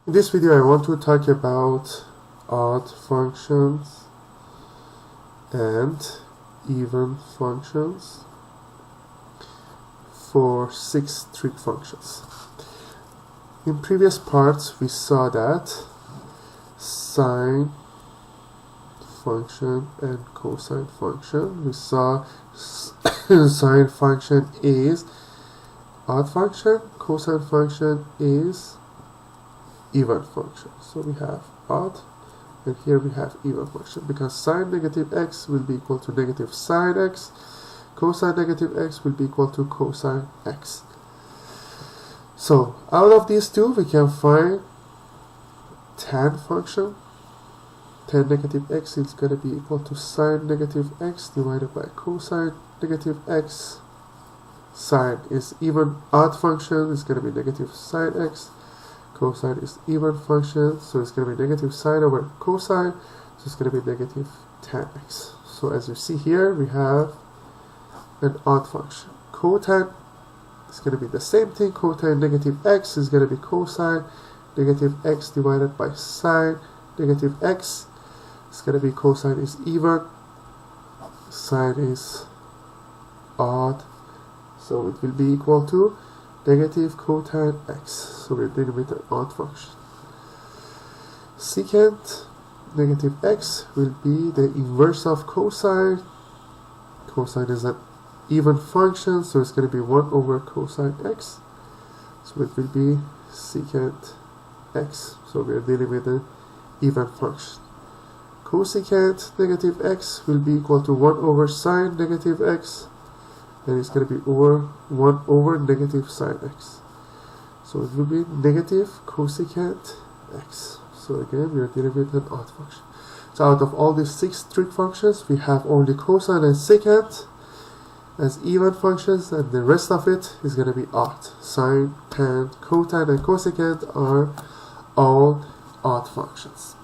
In this video I want to talk about odd functions and even functions for 6 trig functions. In previous parts we saw that sine function and cosine function. We saw sine function is odd function, cosine function is even function. So we have odd and here we have even function, because sine negative x will be equal to negative sine x, cosine negative x will be equal to cosine x. So out of these two we can find tan function. Tan negative x is going to be equal to sine negative x divided by cosine negative x. Sine is even odd function, it's going to be negative sine x. Cosine is even function, so it's going to be negative sine over cosine, so it's going to be negative tan x. So as you see here, we have an odd function. Cotan is going to be the same thing. Cotan negative x is going to be cosine negative x divided by sine negative x. It's going to be cosine is even, sine is odd, so it will be equal to negative cotan x. So we're dealing with an odd function. Secant negative x will be the inverse of cosine. Cosine is an even function, so it's going to be 1 over cosine x. So it will be secant x. So we're dealing with an even function. Cosecant negative x will be equal to 1 over sine negative x, and it's going to be over 1 over negative sine x. So it will be negative cosecant x. So again, we are dealing with an odd function. So out of all these 6 trig functions, we have only cosine and secant as even functions, and the rest of it is going to be odd. Sine, tan, cotan, and cosecant are all odd functions.